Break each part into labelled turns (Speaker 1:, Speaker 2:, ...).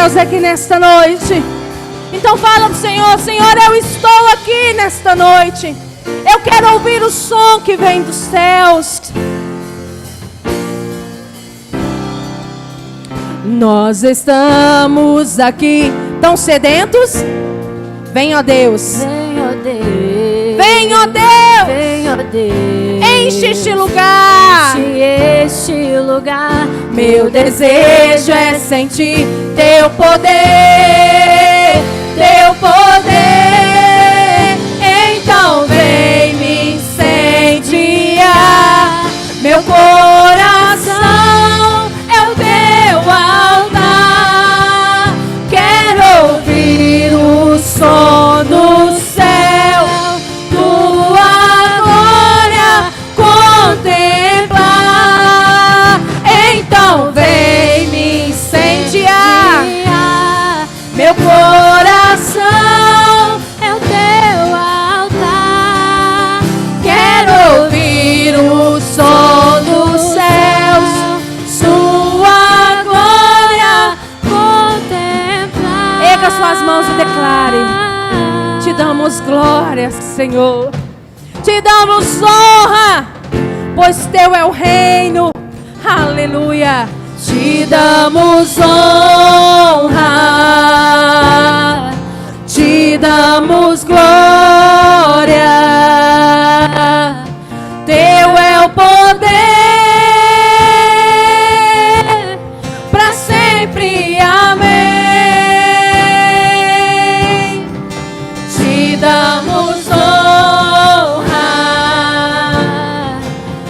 Speaker 1: céus aqui nesta noite. Então fala pro Senhor: Senhor, eu estou aqui nesta noite. Eu quero ouvir o som que vem dos céus. Nós estamos aqui tão sedentos. Vem, ó Deus.
Speaker 2: Vem, ó Deus.
Speaker 1: Vem, ó Deus.
Speaker 2: Vem, ó Deus.
Speaker 1: Enche este lugar.
Speaker 2: Enche este lugar.
Speaker 1: Meu desejo é sentir teu poder. Teu poder. Então vem me incendiar. Meu coração é o teu altar. Quero ouvir o som do céu, tua glória contemplar. Então vem me incendiar. Meu coração
Speaker 2: é o teu altar.
Speaker 1: Quero ouvir o som dos céus, sua glória
Speaker 2: contemplar.
Speaker 1: Erga suas mãos e declare: te damos glória, Senhor. Te damos honra, pois teu é o reino. Aleluia. Te damos honra, te damos glória. Teu é o poder para sempre. Amém. Te damos honra,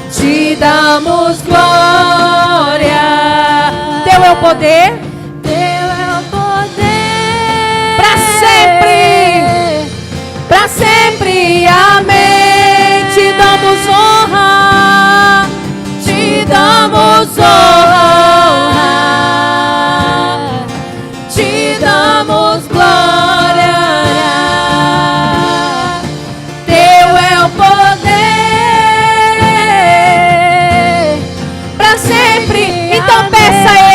Speaker 1: te damos glória. Teu é o poder.
Speaker 2: Teu é o poder
Speaker 1: Para sempre. Para sempre. Amém. Te damos honra. Te damos honra. Te damos glória. Teu é o poder para sempre. Então peça a Ele.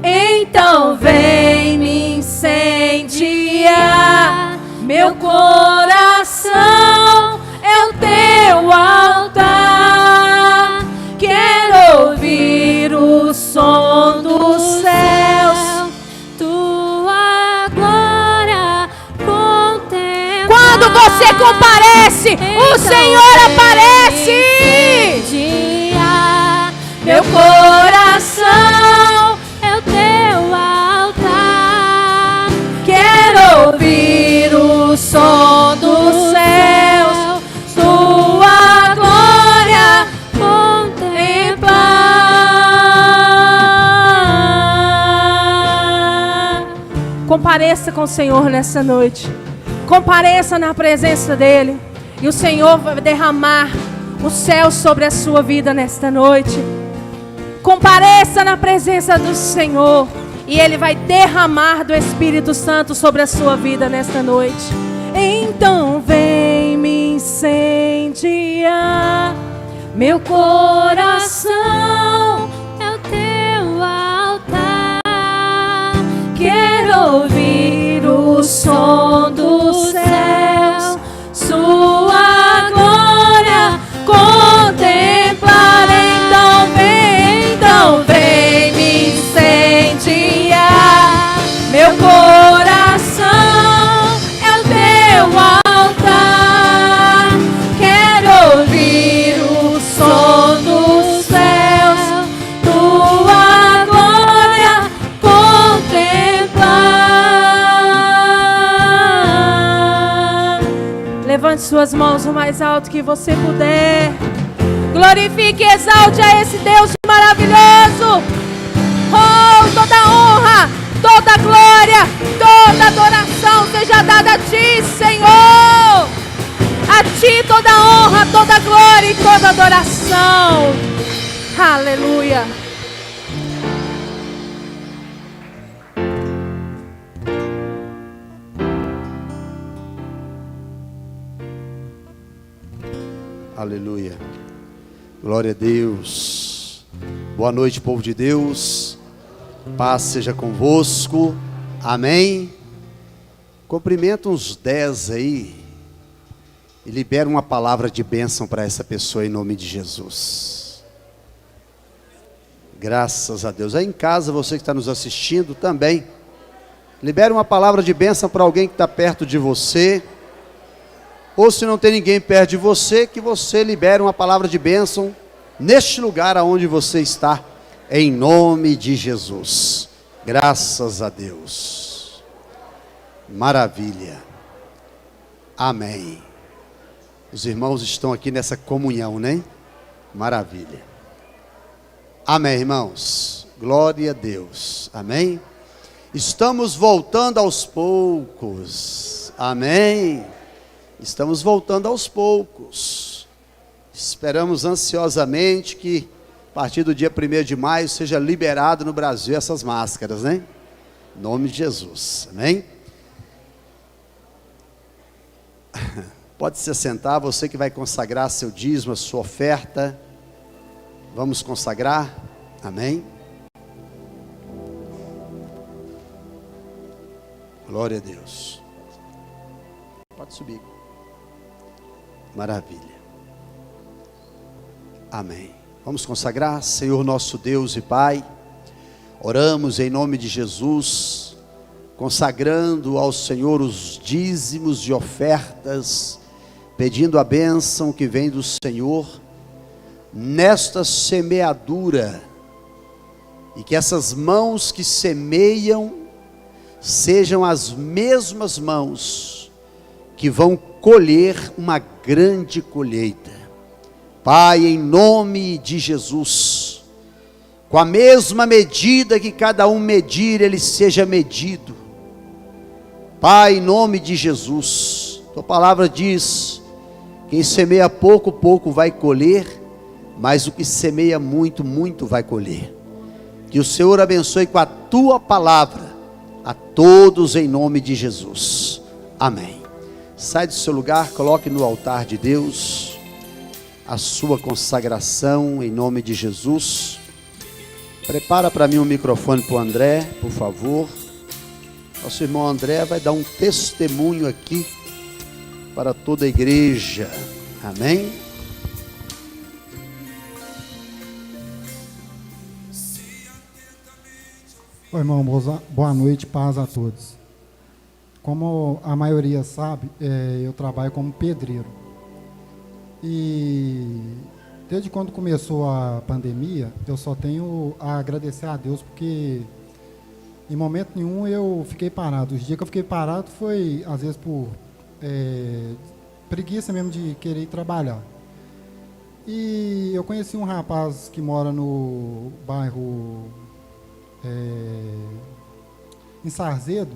Speaker 1: Então vem me incendiar. Meu coração é o teu altar. Quero ouvir o som dos céus,
Speaker 2: tua glória contemplar.
Speaker 1: quando você comparece, o Senhor aparece. Meu coração
Speaker 2: é o teu altar.
Speaker 1: quero ouvir o som dos céus, sua glória contemplar. Compareça com o Senhor nessa noite. Compareça na presença dEle. E o Senhor vai derramar o céu sobre a sua vida nesta noite. Compareça na presença do Senhor. E Ele vai derramar do Espírito Santo sobre a sua vida nesta noite. Então vem me incendiar. Meu coração
Speaker 2: é o teu altar.
Speaker 1: quero ouvir o som dos céus, sua glória contemplar. Então vem me incendiar. Meu coração é o teu altar. Quero ouvir o som dos céus, tua glória contemplar. Levante suas mãos o mais alto que você puder. Glorifique e exalte a esse Deus maravilhoso. Oh, toda honra, toda glória, toda adoração seja dada a Ti, Senhor. A Ti toda honra, toda glória e toda adoração. Aleluia.
Speaker 3: Aleluia. Glória a Deus. Boa noite, povo de Deus. Paz seja convosco. Amém. Cumprimenta uns 10 aí e libera uma palavra de bênção para essa pessoa em nome de Jesus. Graças a Deus. Aí em casa, você que está nos assistindo também, libera uma palavra de bênção para alguém que está perto de você. Ou se não tem ninguém perto de você, que você libere uma palavra de bênção neste lugar aonde você está, em nome de Jesus. Graças a Deus. Maravilha. Amém. Os irmãos estão aqui nessa comunhão, né? Maravilha. Amém, irmãos. Glória a Deus. Amém. Estamos voltando aos poucos. Amém. Estamos voltando aos poucos. Esperamos ansiosamente que a partir do dia 1º de maio seja liberado no Brasil essas máscaras, né? Em nome de Jesus. Amém? Pode se assentar, você que vai consagrar seu dízimo, a sua oferta. Vamos consagrar. Amém? Glória a Deus. Pode subir. Maravilha. Amém. Vamos consagrar. Senhor nosso Deus e Pai, oramos em nome de Jesus, consagrando ao Senhor os dízimos e ofertas, pedindo a bênção que vem do Senhor nesta semeadura, e que essas mãos que semeiam sejam as mesmas mãos que vão colher uma grande colheita. Pai, em nome de Jesus, com a mesma medida que cada um medir, ele seja medido. Pai, em nome de Jesus, tua palavra diz: quem semeia pouco, pouco vai colher, mas o que semeia muito, muito vai colher. Que o Senhor abençoe com a tua palavra a todos em nome de Jesus. Amém. Sai do seu lugar, coloque no altar de Deus a sua consagração em nome de Jesus. Prepara para mim um microfone para o André, por favor. Nosso irmão André vai dar um testemunho aqui para toda a igreja. Amém?
Speaker 4: Oi, irmão, boa noite, paz a todos. Como a maioria sabe, eu trabalho como pedreiro. E desde quando começou a pandemia, eu só tenho a agradecer a Deus, porque em momento nenhum eu fiquei parado. Os dias que eu fiquei parado foi, às vezes, por preguiça mesmo de querer ir trabalhar. E eu conheci um rapaz que mora no bairro em Sarzedo,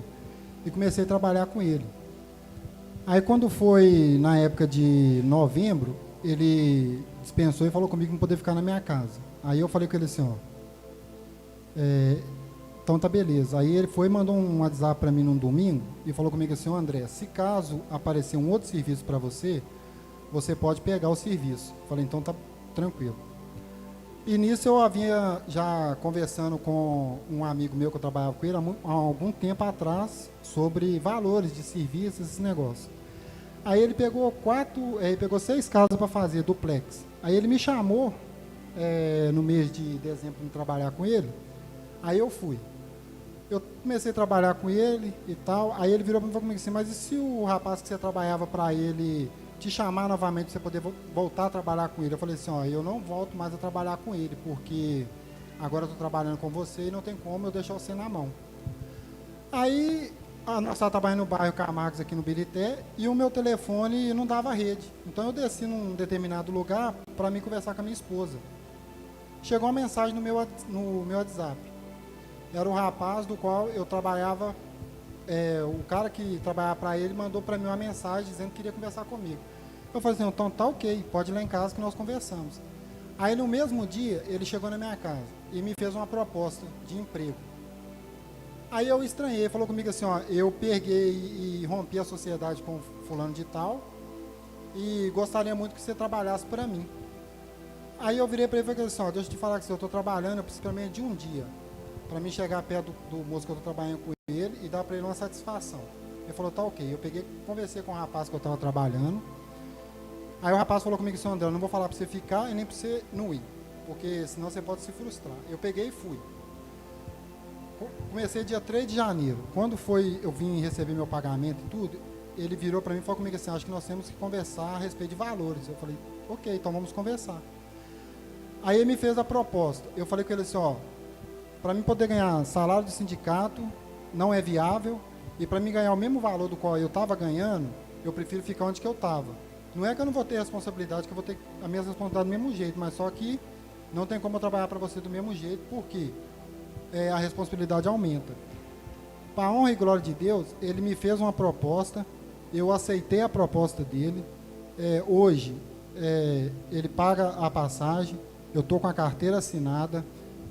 Speaker 4: e comecei a trabalhar com ele. Aí quando foi na época de novembro, ele dispensou e falou comigo que não podia ficar na minha casa. Aí eu falei com ele assim, ó, então tá beleza. Aí ele foi e mandou um WhatsApp para mim num domingo e falou comigo assim: André, se caso aparecer um outro serviço para você, você pode pegar o serviço. Falei, então tá tranquilo. E nisso eu havia já conversando com um amigo meu que eu trabalhava com ele há algum tempo atrás sobre valores de serviços, esse negócio. Aí ele pegou 6 casas para fazer, duplex. Aí ele me chamou no mês de dezembro para trabalhar com ele. Aí eu fui. Eu comecei a trabalhar com ele e tal. Aí ele virou para mim e falou comigo assim: mas e se o rapaz que você trabalhava para ele te chamar novamente para você poder voltar a trabalhar com ele? Eu falei assim: ó, eu não volto mais a trabalhar com ele, porque agora eu estou trabalhando com você e não tem como eu deixar você na mão. Aí nós estávamos trabalhando no bairro Camargos, aqui no Birité, e o meu telefone não dava rede. Então eu desci num determinado lugar para mim conversar com a minha esposa. Chegou uma mensagem no meu WhatsApp. Era o rapaz do qual eu trabalhava, o cara que trabalhava para ele mandou para mim uma mensagem dizendo que queria conversar comigo. Eu falei assim: então tá ok, pode ir lá em casa que nós conversamos. Aí no mesmo dia ele chegou na minha casa e me fez uma proposta de emprego. Aí eu estranhei, falou comigo assim: ó, eu peguei e rompi a sociedade com fulano de tal e gostaria muito que você trabalhasse para mim. Aí eu virei para ele e falei assim, ó, deixa eu te falar que se eu estou trabalhando, eu preciso pelo menos de um dia, para mim chegar perto do moço que eu estou trabalhando com ele e dar para ele uma satisfação. Ele falou, tá ok. Eu peguei, conversei com o rapaz que eu estava trabalhando. Aí o rapaz falou comigo assim, André, eu não vou falar para você ficar e nem para você não ir, porque senão você pode se frustrar. Eu peguei e fui. Comecei dia 3 de janeiro. Quando foi, eu vim receber meu pagamento e tudo, ele virou para mim e falou comigo assim, acho que nós temos que conversar a respeito de valores. Eu falei, ok, então vamos conversar. Aí ele me fez a proposta. Eu falei com ele assim, ó, para mim poder ganhar salário de sindicato não é viável, e para mim ganhar o mesmo valor do qual eu estava ganhando, eu prefiro ficar onde que eu estava. Não é que eu não vou ter responsabilidade, que eu vou ter a minha responsabilidade do mesmo jeito, mas só que não tem como eu trabalhar para você do mesmo jeito, porque a responsabilidade aumenta. Para a honra e glória de Deus, ele me fez uma proposta, eu aceitei a proposta dele. Hoje, ele paga a passagem, eu estou com a carteira assinada,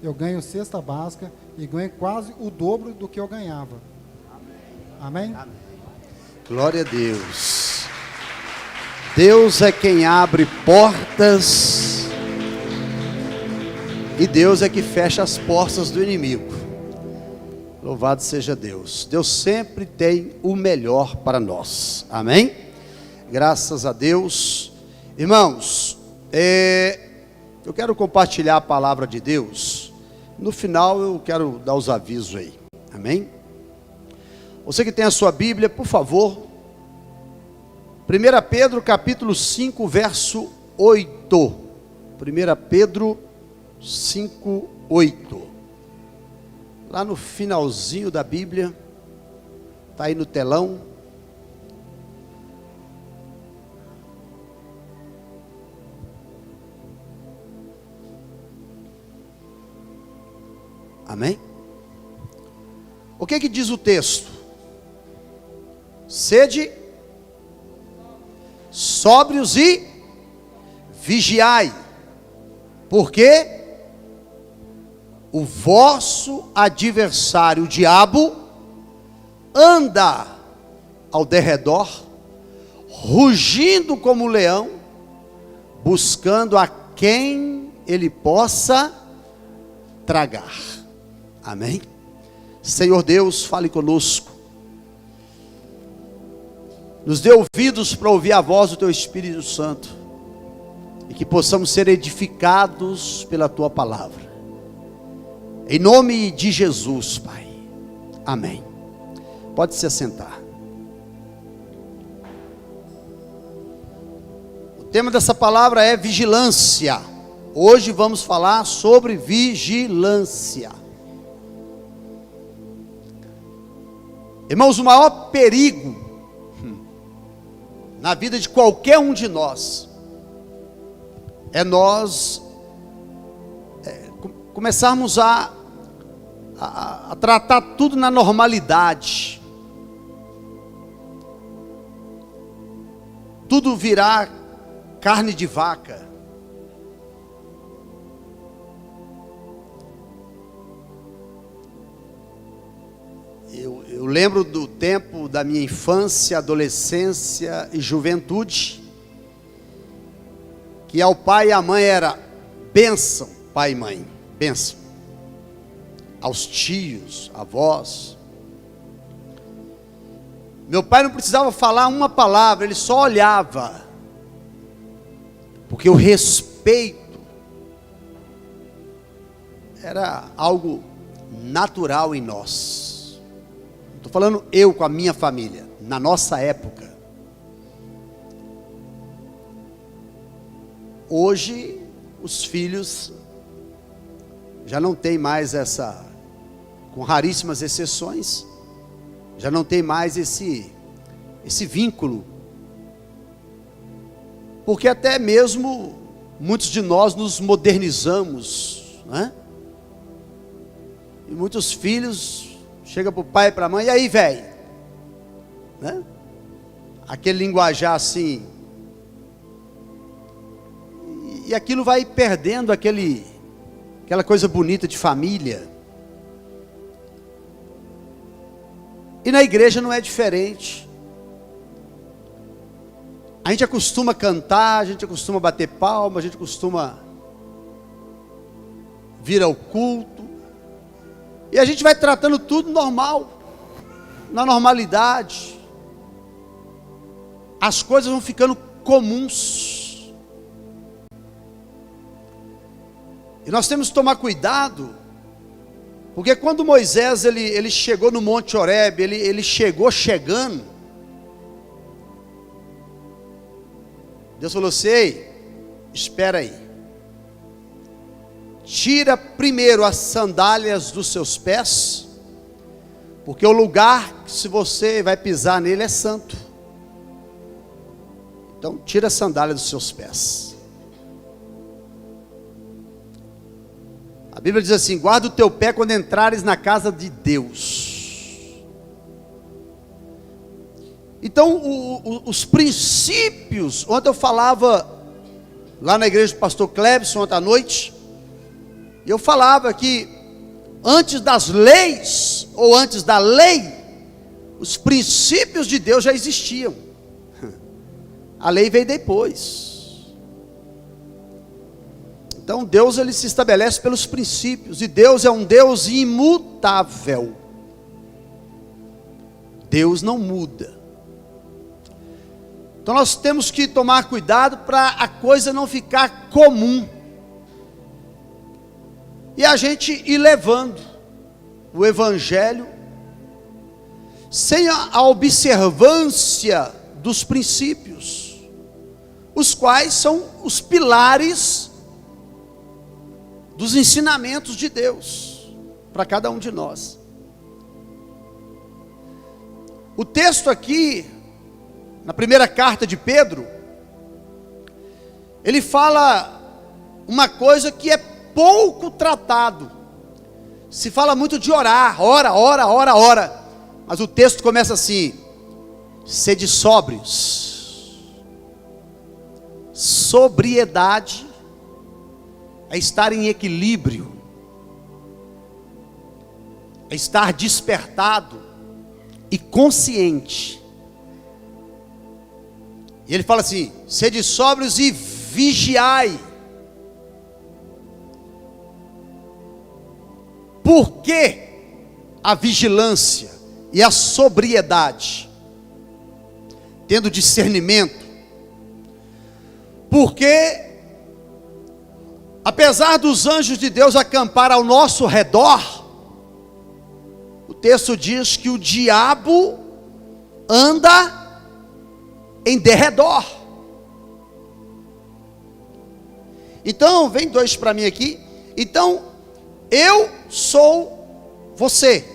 Speaker 4: eu ganho cesta básica e ganho quase o dobro do que eu ganhava. Amém? Amém?
Speaker 3: Glória a Deus. Deus é quem abre portas e Deus é que fecha as portas do inimigo. Louvado seja Deus. Deus sempre tem o melhor para nós. Amém? Graças a Deus. Irmãos, eu quero compartilhar a palavra de Deus. No final eu quero dar os avisos aí. Amém? Você que tem a sua Bíblia, por favor. 1 Pedro capítulo 5, verso 8. 1 Pedro 5, 8. Lá no finalzinho da Bíblia. Está aí no telão. Amém? O que diz o texto? Sede sóbrios e vigiai, porque o vosso adversário, o diabo, anda ao derredor, rugindo como um leão, buscando a quem ele possa tragar. Amém? Senhor Deus, fale conosco. Nos dê ouvidos para ouvir a voz do Teu Espírito Santo. E que possamos ser edificados pela Tua palavra. Em nome de Jesus, Pai. Amém. Pode se assentar. O tema dessa palavra é vigilância. Hoje vamos falar sobre vigilância. Irmãos, o maior perigo na vida de qualquer um de nós é nós começarmos a tratar tudo na normalidade, tudo virar carne de vaca. Eu lembro do tempo da minha infância, adolescência e juventude, que ao pai e à mãe era bênção, pai e mãe, bênção. Aos tios, avós. Meu pai não precisava falar uma palavra, ele só olhava, porque o respeito era algo natural em nós. Estou falando eu com a minha família, na nossa época. Hoje, os filhos já não tem mais essa, com raríssimas exceções, já não tem mais esse vínculo. Porque até mesmo muitos de nós nos modernizamos, né? E muitos filhos chega para o pai e para a mãe, e aí, velho? Né? Aquele linguajar assim. E aquilo vai perdendo aquela coisa bonita de família. E na igreja não é diferente. A gente acostuma cantar, a gente acostuma bater palma, a gente costuma vir ao culto, e a gente vai tratando tudo normal, na normalidade, as coisas vão ficando comuns, e nós temos que tomar cuidado, porque quando Moisés ele chegou no Monte Horebe, ele chegou chegando, Deus falou assim: ei, espera aí, tira primeiro as sandálias dos seus pés, porque o lugar que se você vai pisar nele é santo. Então tira a sandália dos seus pés. A Bíblia diz assim: guarda o teu pé quando entrares na casa de Deus. Então os princípios, ontem eu falava lá na igreja do pastor Clebson ontem à noite, e eu falava que antes das leis, ou antes da lei, os princípios de Deus já existiam. A lei veio depois. Então Deus ele se estabelece pelos princípios, e Deus é um Deus imutável. Deus não muda. Então nós temos que tomar cuidado para a coisa não ficar comum, e a gente ir levando o evangelho sem a observância dos princípios, os quais são os pilares dos ensinamentos de Deus para cada um de nós. O texto aqui, na primeira carta de Pedro, ele fala uma coisa que é pouco tratado. Se fala muito de orar, ora, mas o texto começa assim: sede sóbrios. Sobriedade é estar em equilíbrio, é estar despertado e consciente. E ele fala assim: sede sóbrios e vigiai. Por que a vigilância e a sobriedade? Tendo discernimento. Porque, apesar dos anjos de Deus acampar ao nosso redor, o texto diz que o diabo anda em derredor. Então, vem dois para mim aqui. Então, eu sou você,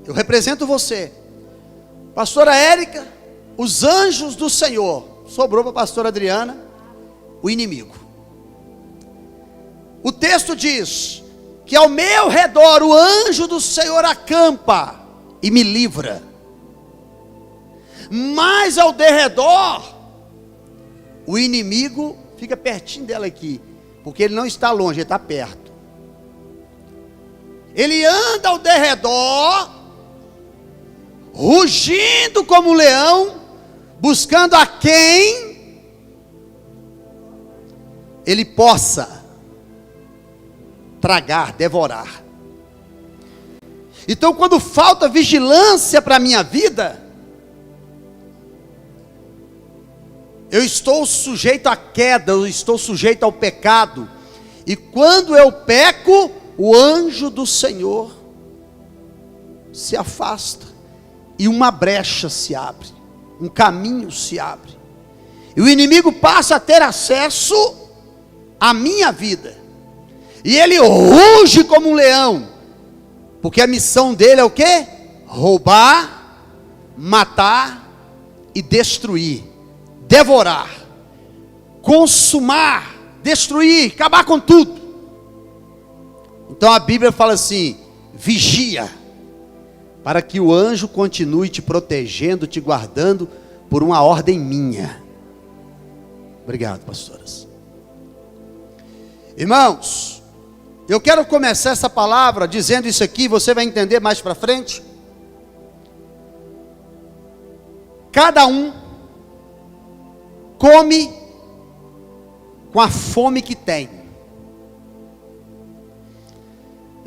Speaker 3: eu represento você, pastora Érica, os anjos do Senhor. Sobrou para a pastora Adriana o inimigo. O texto diz que ao meu redor o anjo do Senhor acampa e me livra, mas ao derredor o inimigo fica pertinho dela aqui, porque ele não está longe, ele está perto. Ele anda ao derredor, rugindo como um leão, buscando a quem ele possa tragar, devorar. Então, quando falta vigilância para a minha vida, eu estou sujeito à queda, eu estou sujeito ao pecado. E quando eu peco, o anjo do Senhor se afasta, e uma brecha se abre, um caminho se abre, e o inimigo passa a ter acesso à minha vida, e ele ruge como um leão, porque a missão dele é o quê? Roubar, matar e destruir, devorar, consumar, destruir, acabar com tudo. Então a Bíblia fala assim: vigia, para que o anjo continue te protegendo, te guardando, por uma ordem minha. Obrigado, pastoras. Irmãos, eu quero começar essa palavra dizendo isso aqui, você vai entender mais para frente. Cada um come com a fome que tem.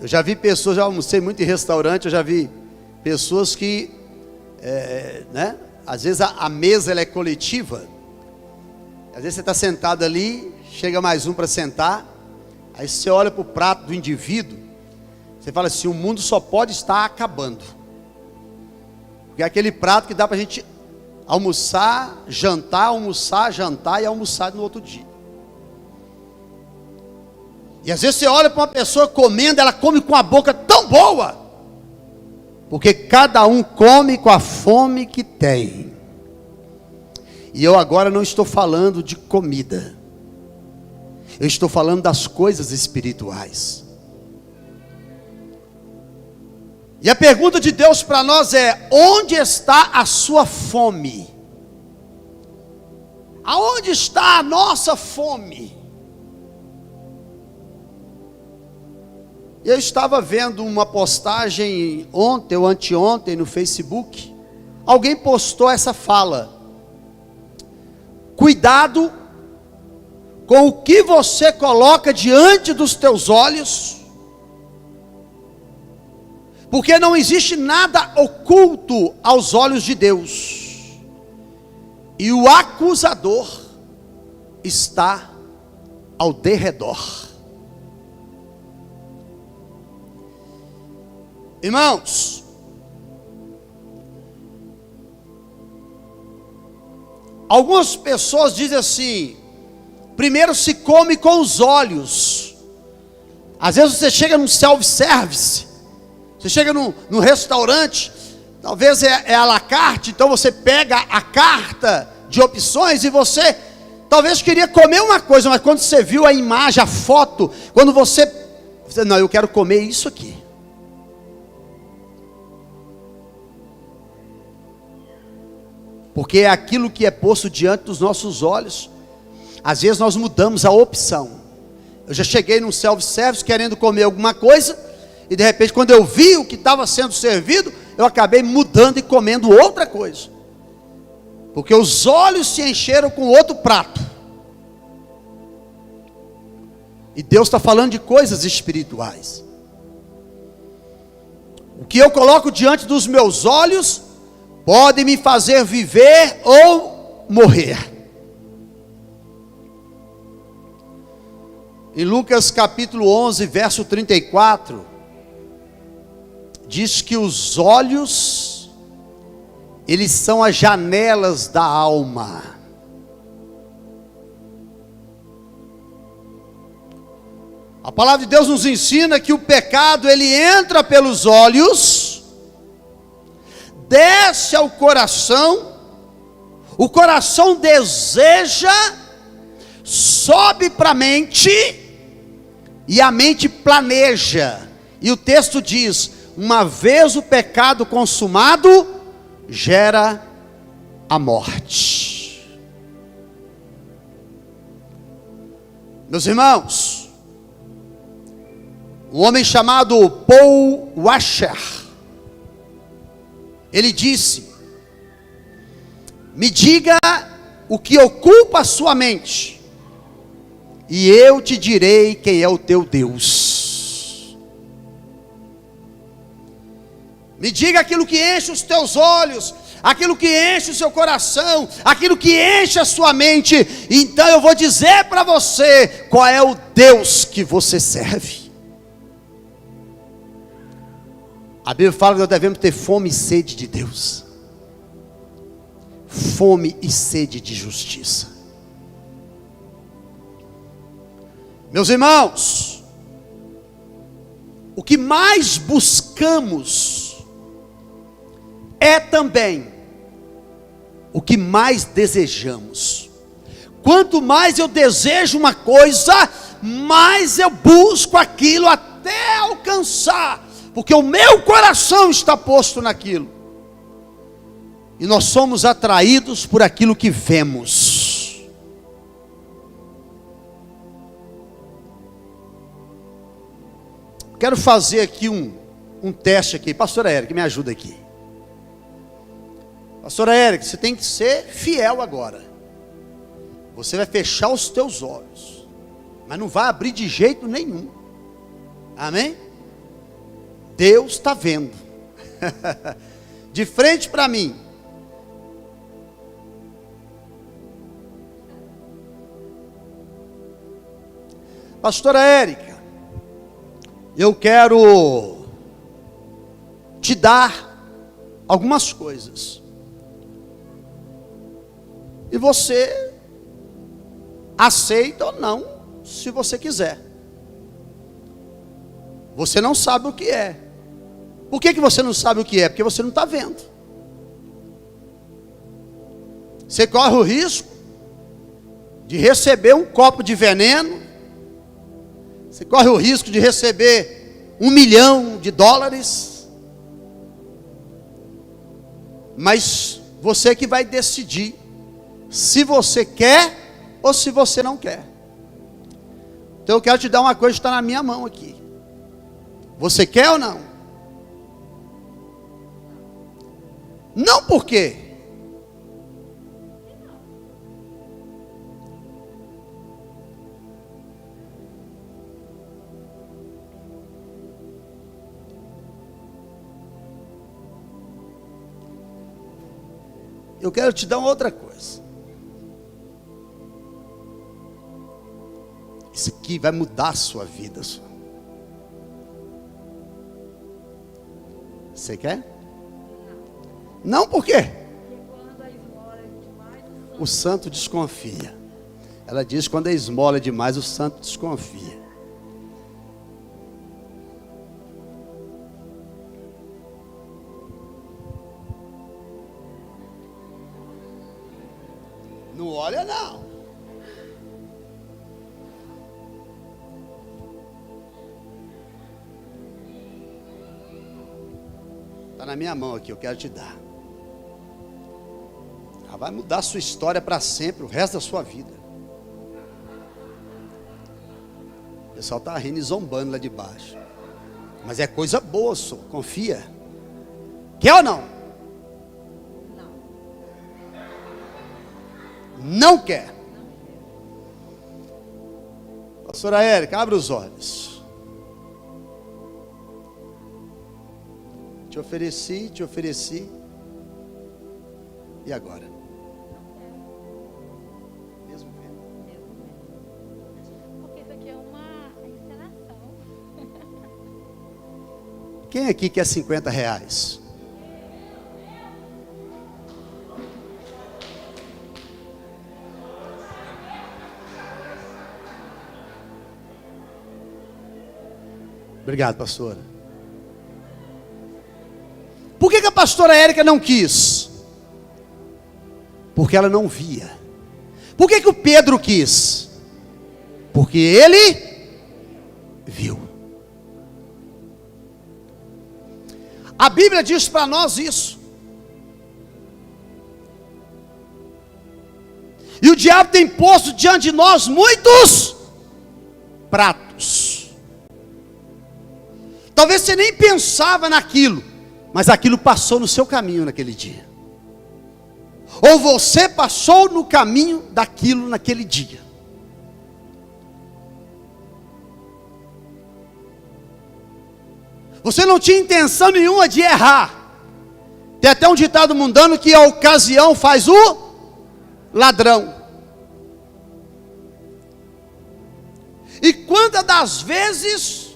Speaker 3: Eu já vi pessoas, já almocei muito em restaurante, eu já vi pessoas que, né? Às vezes a mesa ela é coletiva. Às vezes você está sentado ali, chega mais um para sentar, aí você olha para o prato do indivíduo, você fala assim, o mundo só pode estar acabando. Porque é aquele prato que dá para a gente almoçar, jantar e almoçar no outro dia. E às vezes você olha para uma pessoa comendo, ela come com a boca tão boa, porque cada um come com a fome que tem. E eu agora não estou falando de comida, eu estou falando das coisas espirituais. E a pergunta de Deus para nós é: onde está a sua fome? Aonde está a nossa fome? Eu estava vendo uma postagem ontem ou anteontem no Facebook. Alguém postou essa fala: cuidado com o que você coloca diante dos teus olhos, porque não existe nada oculto aos olhos de Deus, e o acusador está ao derredor. Irmãos, algumas pessoas dizem assim: primeiro se come com os olhos. Às vezes você chega num self-service, você chega no restaurante, talvez é à la carte, então você pega a carta de opções e você talvez queria comer uma coisa, mas quando você viu a imagem, a foto, quando você não, eu quero comer isso aqui. Porque é aquilo que é posto diante dos nossos olhos. Às vezes nós mudamos a opção. Eu já cheguei num self-service querendo comer alguma coisa, e de repente quando eu vi o que estava sendo servido, eu acabei mudando e comendo outra coisa. Porque os olhos se encheram com outro prato. E Deus está falando de coisas espirituais. O que eu coloco diante dos meus olhos pode me fazer viver ou morrer. Em Lucas capítulo 11, verso 34, diz que os olhos, eles são as janelas da alma. A palavra de Deus nos ensina que o pecado, ele entra pelos olhos, desce ao coração, o coração deseja, sobe para a mente, e a mente planeja. E o texto diz: uma vez o pecado consumado, gera a morte. Meus irmãos, um homem chamado Paul Washer, ele disse: me diga o que ocupa a sua mente, e eu te direi quem é o teu Deus. Me diga aquilo que enche os teus olhos, aquilo que enche o seu coração, aquilo que enche a sua mente, então eu vou dizer para você qual é o Deus que você serve. A Bíblia fala que nós devemos ter fome e sede de Deus, fome e sede de justiça. Meus irmãos, o que mais buscamos é também o que mais desejamos. Quanto mais eu desejo uma coisa, mais eu busco aquilo até alcançar, porque o meu coração está posto naquilo. E nós somos atraídos por aquilo que vemos. Quero fazer aqui um teste aqui. Pastora Érica, me ajuda aqui. Pastora Érica, você tem que ser fiel agora. Você vai fechar os teus olhos, mas não vai abrir de jeito nenhum. Amém? Deus está vendo. De frente para mim. Pastora Érica, eu quero te dar algumas coisas. E você aceita ou não, se você quiser. Você não sabe o que é. Por que você não sabe o que é? Porque você não está vendo. Você corre o risco de receber um copo de veneno. Você corre o risco de receber $1 milhão. Mas você que vai decidir se você quer ou se você não quer. Então eu quero te dar uma coisa que está na minha mão aqui. Você quer ou não? Não por quê? Eu quero te dar uma outra coisa. Isso aqui vai mudar a sua vida. Você quer? Não, por quê? O santo desconfia. Ela diz que quando a esmola é demais, o santo desconfia. Não olha não. Está na minha mão aqui, eu quero te dar. Ela vai mudar a sua história para sempre, o resto da sua vida. O pessoal está rindo e zombando lá de baixo. Mas é coisa boa, só, confia. Quer ou não? Não quer. Pastora Érica, abre os olhos. Te ofereci. E agora? Mesmo vendo?
Speaker 2: Porque isso aqui é uma encenação.
Speaker 3: Quem aqui quer R$50? Obrigado, pastora. Por que a pastora Érica não quis? Porque ela não via. Por que o Pedro quis? Porque ele viu. A Bíblia diz para nós isso. E o diabo tem posto diante de nós muitos pratos. Talvez você nem pensava naquilo, mas aquilo passou no seu caminho naquele dia. Ou você passou no caminho daquilo naquele dia. Você não tinha intenção nenhuma de errar. Tem até um ditado mundano que a ocasião faz o ladrão. E quantas das vezes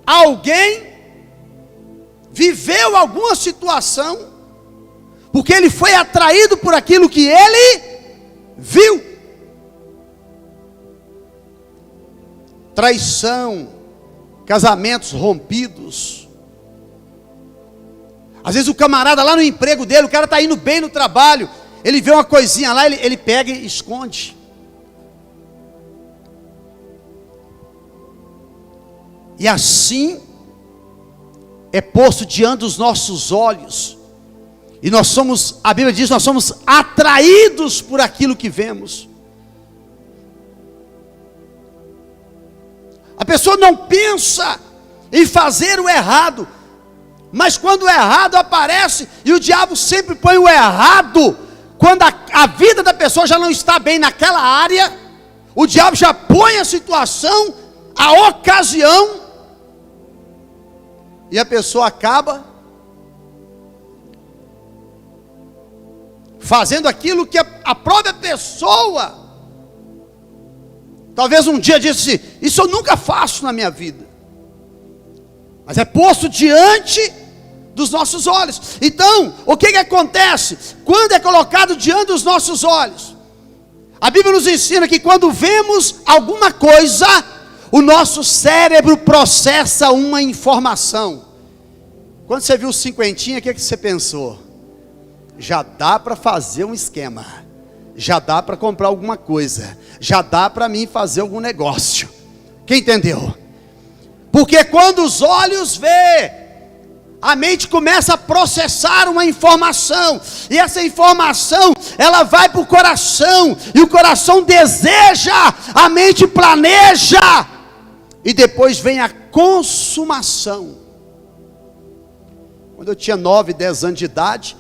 Speaker 3: alguém viveu alguma situação porque ele foi atraído por aquilo que ele viu? Traição, casamentos rompidos. Às vezes o camarada lá no emprego dele, o cara está indo bem no trabalho, ele vê uma coisinha lá, ele pega e esconde. E assim é posto diante dos nossos olhos. E nós somos, a Bíblia diz, nós somos atraídos por aquilo que vemos. A pessoa não pensa em fazer o errado, mas quando o errado aparece, e o diabo sempre põe o errado, quando a vida da pessoa já não está bem naquela área, o diabo já põe a situação, a ocasião, e a pessoa acaba fazendo aquilo que a própria pessoa, talvez um dia disse: isso eu nunca faço na minha vida, mas é posto diante dos nossos olhos. Então, o que acontece? Quando é colocado diante dos nossos olhos, a Bíblia nos ensina que quando vemos alguma coisa, o nosso cérebro processa uma informação. Quando você viu o cinquentinha, o que você pensou? Já dá para fazer um esquema, já dá para comprar alguma coisa, já dá para mim fazer algum negócio. Quem entendeu? Porque quando os olhos vê, a mente começa a processar uma informação, e essa informação, ela vai para o coração, e o coração deseja, a mente planeja, e depois vem a consumação. Quando eu tinha 9, 10 anos de idade,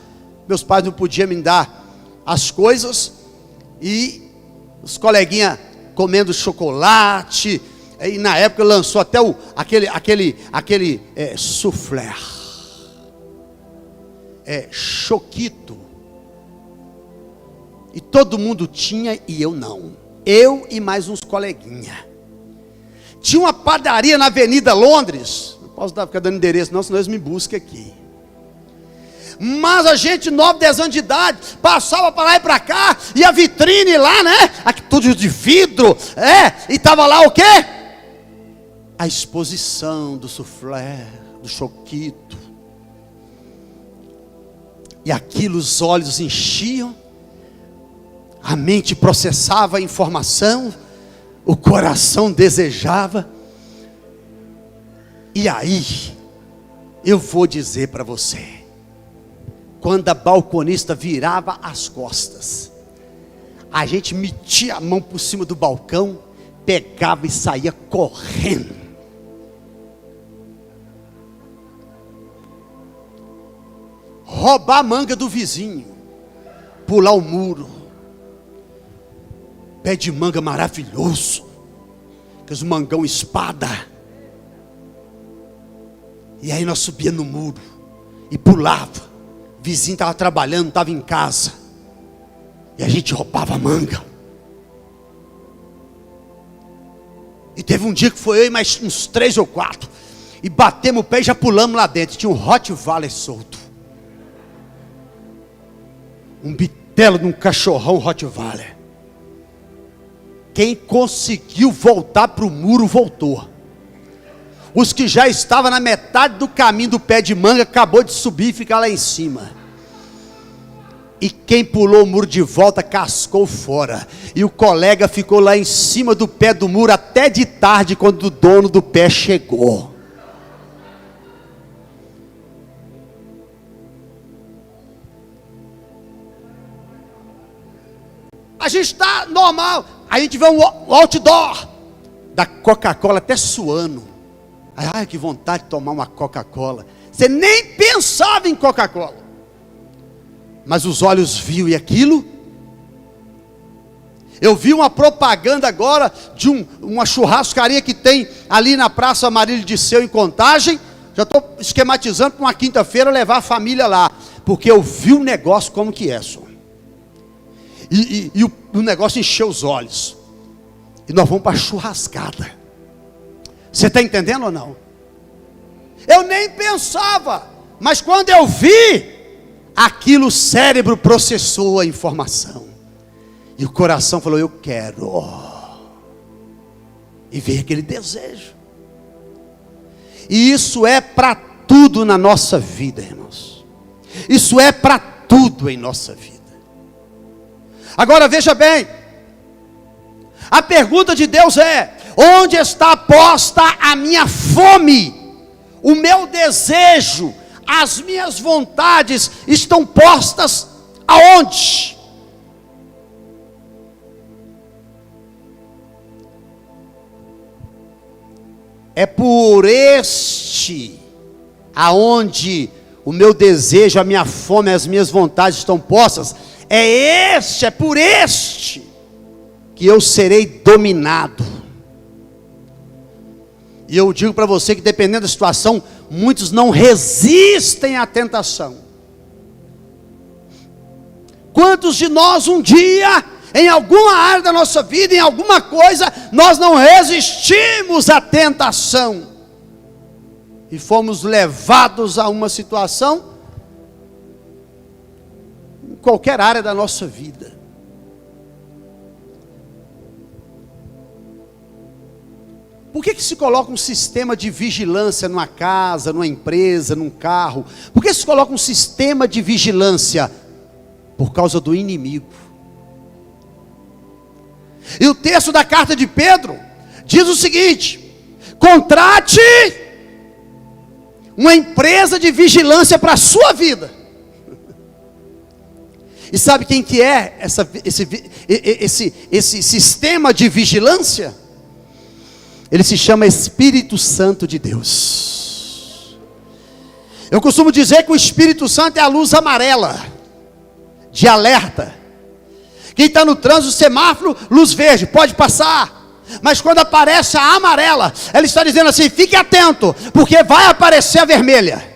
Speaker 3: meus pais não podiam me dar as coisas, e os coleguinhas comendo chocolate, e na época lançou até aquele soufflé, choquito, e todo mundo tinha e eu não, eu e mais uns coleguinhas. Tinha uma padaria na Avenida Londres, não posso ficar dando endereço não, senão eles me buscam aqui. Mas a gente, 9, 10 anos de idade, passava para lá e para cá, e a vitrine lá, né, aqui tudo de vidro, e estava lá o quê? A exposição do soufflé, do choquito. E aquilo, os olhos enchiam, a mente processava a informação, o coração desejava. E aí, eu vou dizer para você, quando a balconista virava as costas, a gente metia a mão por cima do balcão, pegava e saía correndo. Roubar a manga do vizinho, pular o muro, pé de manga maravilhoso, aqueles mangão espada, e aí nós subíamos no muro, e pulava, o vizinho estava trabalhando, estava em casa, e a gente roubava a manga. E teve um dia que foi eu e mais uns 3 ou 4, e batemos o pé e já pulamos lá dentro, tinha um Rottweiler solto, um bitelo de um cachorrão Rottweiler. Quem conseguiu voltar para o muro, voltou. Os que já estavam na metade do caminho do pé de manga, acabou de subir e ficar lá em cima. E quem pulou o muro de volta, cascou fora. E o colega ficou lá em cima do pé do muro, até de tarde, quando o dono do pé chegou. A gente está normal, a gente vê um outdoor da Coca-Cola até suando. Ai, que vontade de tomar uma Coca-Cola. Você nem pensava em Coca-Cola, mas os olhos viam, e aquilo. Eu vi uma propaganda agora de uma churrascaria que tem ali na Praça Marília de Seu, em Contagem. Já estou esquematizando para uma quinta-feira levar a família lá, porque eu vi o negócio como que é, senhor. E o negócio encheu os olhos. E nós vamos para a churrascada. Você está entendendo ou não? Eu nem pensava, mas quando eu vi, aquilo, o cérebro processou a informação. E o coração falou: eu quero. E veio aquele desejo. E isso é para tudo na nossa vida, irmãos. Isso é para tudo em nossa vida. Agora veja bem, a pergunta de Deus é: onde está posta a minha fome? O meu desejo, as minhas vontades estão postas aonde? É por este aonde o meu desejo, a minha fome, as minhas vontades estão postas. É por este que eu serei dominado. E eu digo para você que, dependendo da situação, muitos não resistem à tentação. Quantos de nós um dia, em alguma área da nossa vida, em alguma coisa, nós não resistimos à tentação e fomos levados a uma situação, em qualquer área da nossa vida. Por que se coloca um sistema de vigilância numa casa, numa empresa, num carro? Por que se coloca um sistema de vigilância? Por causa do inimigo. E o texto da carta de Pedro diz o seguinte: contrate uma empresa de vigilância para a sua vida. E sabe quem que é esse sistema de vigilância? Ele se chama Espírito Santo de Deus. Eu costumo dizer que o Espírito Santo é a luz amarela, de alerta. Quem está no trânsito, semáforo, luz verde, pode passar. Mas quando aparece a amarela, ela está dizendo assim: fique atento, porque vai aparecer a vermelha.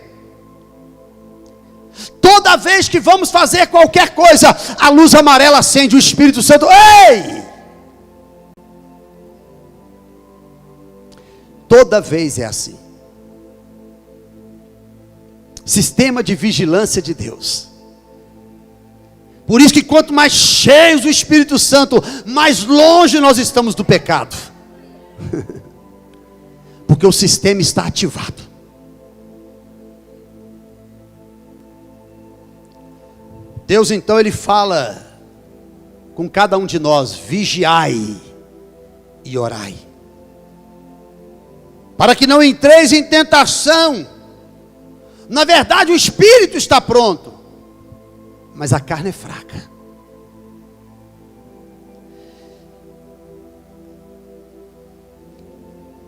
Speaker 3: Toda vez que vamos fazer qualquer coisa, a luz amarela acende, o Espírito Santo, ei! Toda vez é assim. Sistema de vigilância de Deus. Por isso que quanto mais cheios do Espírito Santo, mais longe nós estamos do pecado. Porque o sistema está ativado. Deus então ele fala com cada um de nós: vigiai e orai, para que não entreis em tentação. Na verdade o espírito está pronto, mas a carne é fraca.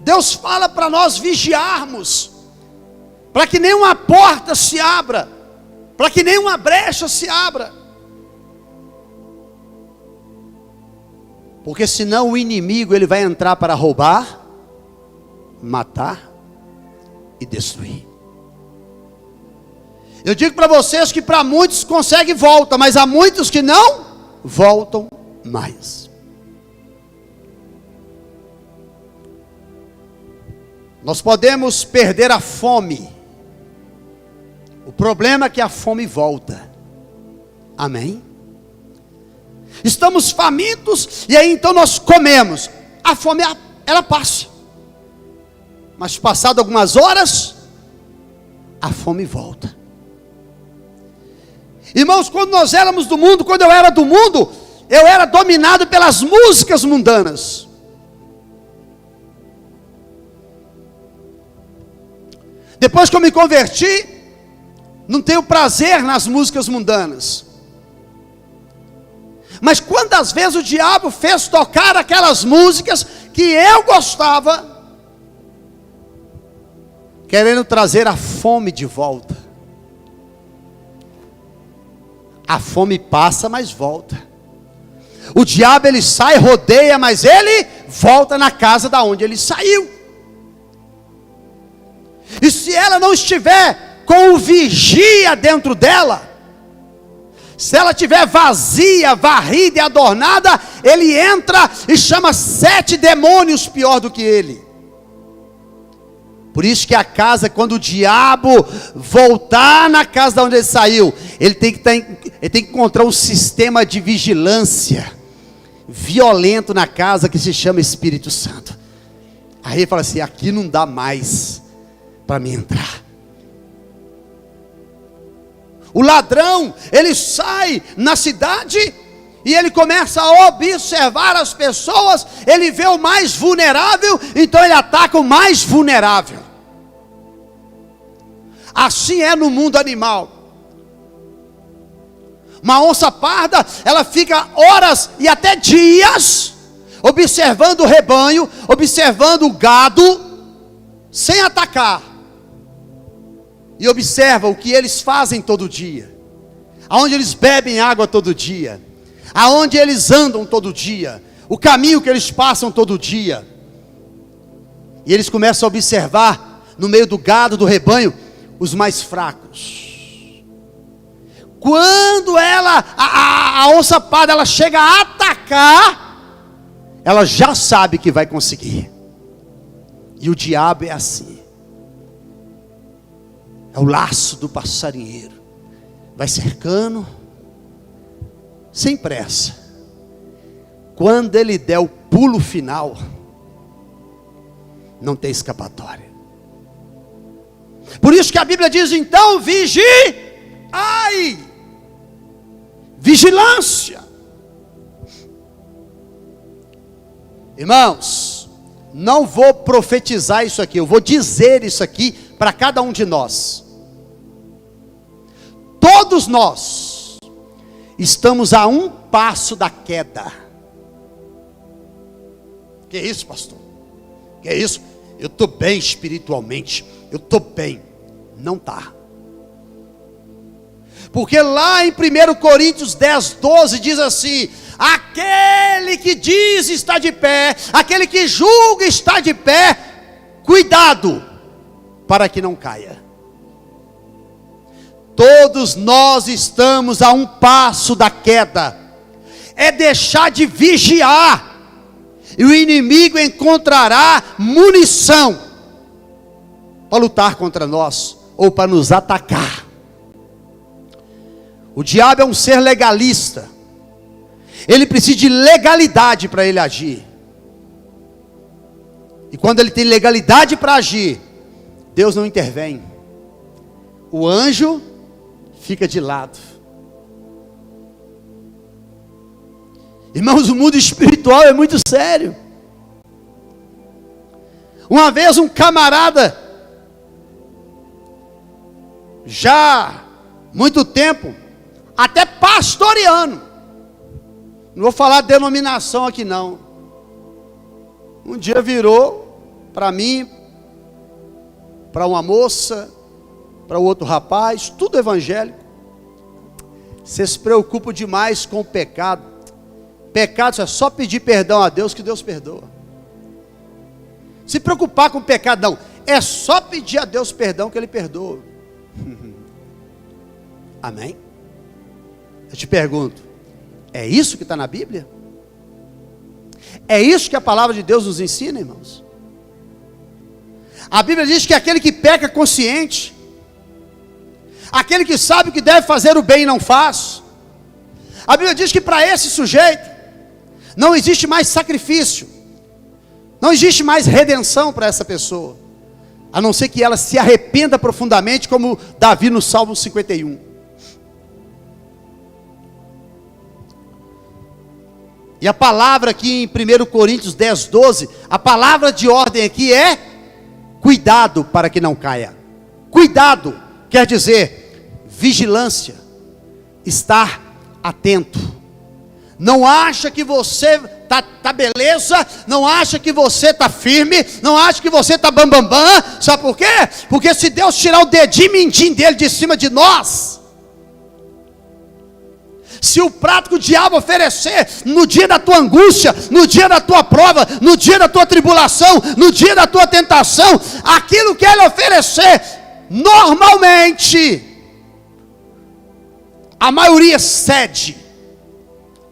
Speaker 3: Deus fala para nós vigiarmos, para que nenhuma porta se abra, para que nenhuma brecha se abra, porque senão o inimigo ele vai entrar para roubar, matar e destruir. Eu digo para vocês que para muitos consegue volta, mas há muitos que não voltam mais. Nós podemos perder a fome. O problema é que a fome volta. Amém? Estamos famintos e aí então nós comemos. A fome ela passa. Mas passado algumas horas, a fome volta. Irmãos, quando nós éramos do mundo, quando eu era do mundo, eu era dominado pelas músicas mundanas. Depois que eu me converti, não tenho prazer nas músicas mundanas. Mas quantas vezes o diabo fez tocar aquelas músicas que eu gostava, querendo trazer a fome de volta. A fome passa, mas volta. O diabo ele sai, rodeia, mas ele volta na casa da onde ele saiu. E se ela não estiver com o vigia dentro dela, se ela estiver vazia, varrida e adornada, ele entra e chama 7 demônios pior do que ele. Por isso que a casa, quando o diabo voltar na casa de onde ele saiu, ele tem que encontrar um sistema de vigilância violento na casa que se chama Espírito Santo. Aí ele fala assim: aqui não dá mais para mim entrar. O ladrão, ele sai na cidade e ele começa a observar as pessoas, ele vê o mais vulnerável, então ele ataca o mais vulnerável. Assim é no mundo animal. Uma onça parda, ela fica horas e até dias observando o rebanho, observando o gado, sem atacar. E observa o que eles fazem todo dia, aonde eles bebem água todo dia, aonde eles andam todo dia, o caminho que eles passam todo dia. E eles começam a observar no meio do gado, do rebanho, os mais fracos. Quando a onça parda, ela chega a atacar, ela já sabe que vai conseguir. E o diabo é assim. É o laço do passarinheiro. Vai cercando, sem pressa. Quando ele der o pulo final, não tem escapatória. Por isso que a Bíblia diz, então, vigilância. Irmãos, não vou profetizar isso aqui, eu vou dizer isso aqui para cada um de nós. Todos nós estamos a um passo da queda. Que isso, pastor? Que isso? Eu estou bem espiritualmente, eu estou bem. Não está. Porque lá em 1 Coríntios 10, 12 diz assim: aquele que diz está de pé, aquele que julga está de pé, cuidado, para que não caia. Todos nós estamos a um passo da queda. É deixar de vigiar, e o inimigo encontrará munição para lutar contra nós, ou para nos atacar. O diabo é um ser legalista. Ele precisa de legalidade para ele agir. E quando ele tem legalidade para agir, Deus não intervém. O anjo fica de lado. Irmãos, o mundo espiritual é muito sério. Uma vez um camarada, já muito tempo, até pastoreando, não vou falar denominação aqui não, um dia virou para mim, para uma moça, para o outro rapaz, tudo evangélico: você se preocupa demais com o pecado. Pecado é só pedir perdão a Deus que Deus perdoa. Se preocupar com o pecado não, é só pedir a Deus perdão que Ele perdoa. Amém? Eu te pergunto, é isso que está na Bíblia? É isso que a palavra de Deus nos ensina, irmãos? A Bíblia diz que aquele que peca consciente, aquele que sabe que deve fazer o bem e não faz, a Bíblia diz que para esse sujeito não existe mais sacrifício, não existe mais redenção para essa pessoa, a não ser que ela se arrependa profundamente, como Davi no Salmo 51. E a palavra aqui em 1 Coríntios 10, 12, a palavra de ordem aqui é cuidado para que não caia. Cuidado quer dizer vigilância, estar atento. Não acha que você tá beleza, não acha que você está firme, não acha que você está bambambam, sabe por quê? Porque se Deus tirar o dedinho mindinho dele de cima de nós, se o prato que o diabo oferecer no dia da tua angústia, no dia da tua prova, no dia da tua tribulação, no dia da tua tentação, aquilo que ele oferecer, normalmente, a maioria cede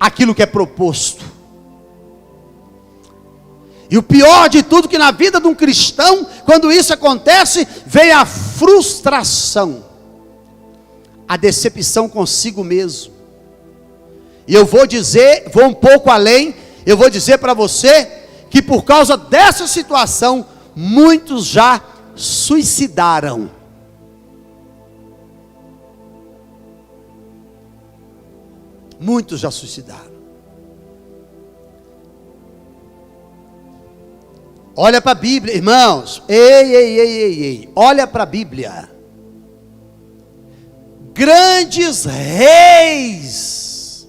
Speaker 3: aquilo que é proposto. E o pior de tudo, que na vida de um cristão, quando isso acontece, vem a frustração, a decepção consigo mesmo. E eu vou dizer, vou um pouco além, eu vou dizer para você, que por causa dessa situação, muitos já suicidaram. Muitos já suicidaram. Olha para a Bíblia, irmãos. Ei. Olha para a Bíblia. Grandes reis,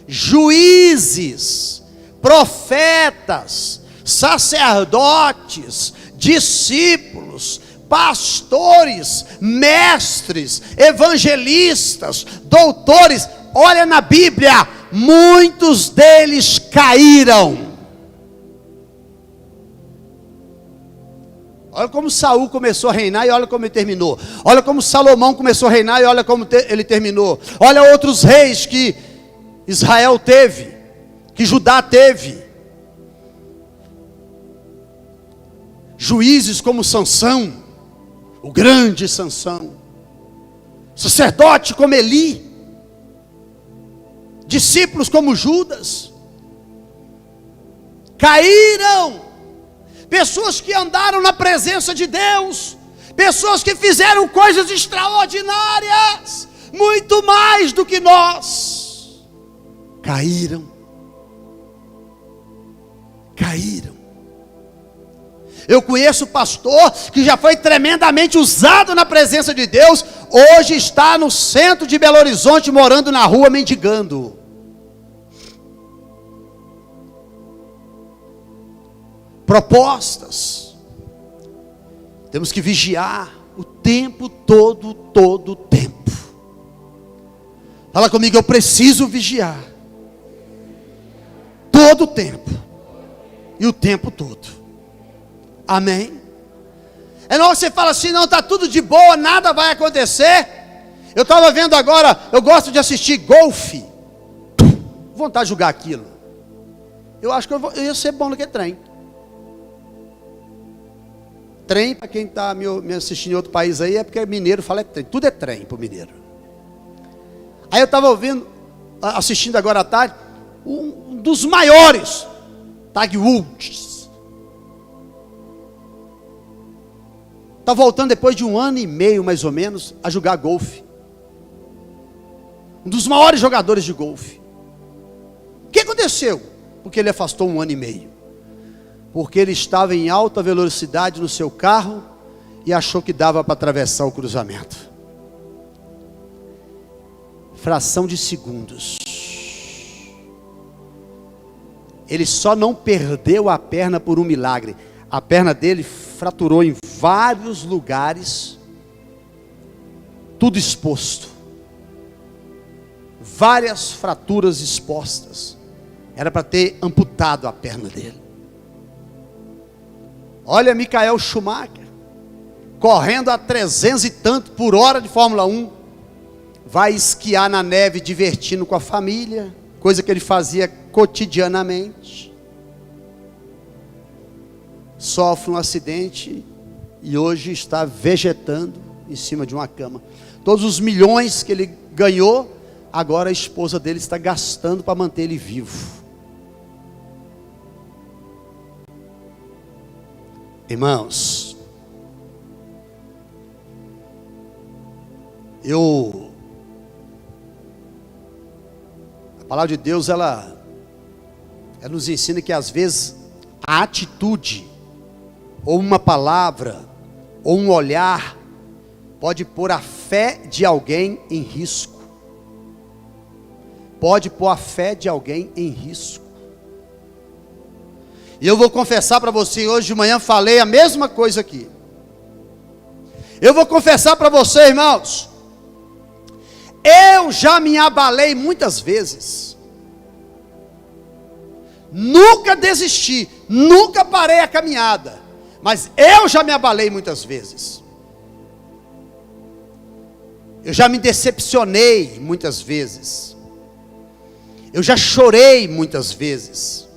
Speaker 3: juízes, profetas, sacerdotes, discípulos, pastores, mestres, evangelistas, doutores. Olha na Bíblia, muitos deles caíram. Olha como Saul começou a reinar e olha como ele terminou. Olha como Salomão começou a reinar e olha como ele terminou. Olha outros reis que Israel teve, que Judá teve. Juízes como Sansão, o grande Sansão. Sacerdote como Eli. Discípulos como Judas. Caíram. Pessoas que andaram na presença de Deus. Pessoas que fizeram coisas extraordinárias. Muito mais do que nós. Caíram. Caíram. Eu conheço pastor que já foi tremendamente usado na presença de Deus. Hoje está no centro de Belo Horizonte, morando na rua, mendigando. Propostas. Temos que vigiar o tempo todo, todo o tempo. Fala comigo, eu preciso vigiar. Todo o tempo. E o tempo todo. Amém? É não, você fala assim, não, está tudo de boa, nada vai acontecer. Eu estava vendo agora, eu gosto de assistir golfe. Vontade de jogar aquilo. Eu acho que eu ia ser bom no que trem. Trem, para quem está me assistindo em outro país aí, é porque mineiro fala é trem. Tudo é trem para o mineiro. Aí eu estava assistindo agora à tarde, um dos maiores, Tiger Woods. Está voltando depois de 1 ano e meio, mais ou menos, a jogar golfe. Um dos maiores jogadores de golfe. O que aconteceu? Porque ele afastou 1 ano e meio. Porque ele estava em alta velocidade no seu carro e achou que dava para atravessar o cruzamento. Fração de segundos. Ele só não perdeu a perna por um milagre. A perna dele fraturou em vários lugares, tudo exposto, várias fraturas expostas. Era para ter amputado a perna dele. Olha Michael Schumacher, correndo a 300 e tanto por hora de Fórmula 1, vai esquiar na neve divertindo com a família, coisa que ele fazia cotidianamente. Sofre um acidente e hoje está vegetando em cima de uma cama. Todos os milhões que ele ganhou, agora a esposa dele está gastando para manter ele vivo. Irmãos, a palavra de Deus, ela nos ensina que às vezes a atitude, ou uma palavra, ou um olhar, pode pôr a fé de alguém em risco. Pode pôr a fé de alguém em risco. E eu vou confessar para você, hoje de manhã falei a mesma coisa aqui. Eu vou confessar para você, irmãos, eu já me abalei muitas vezes. Nunca desisti, nunca parei a caminhada. Mas eu já me abalei muitas vezes. Eu já me decepcionei muitas vezes. Eu já chorei muitas vezes.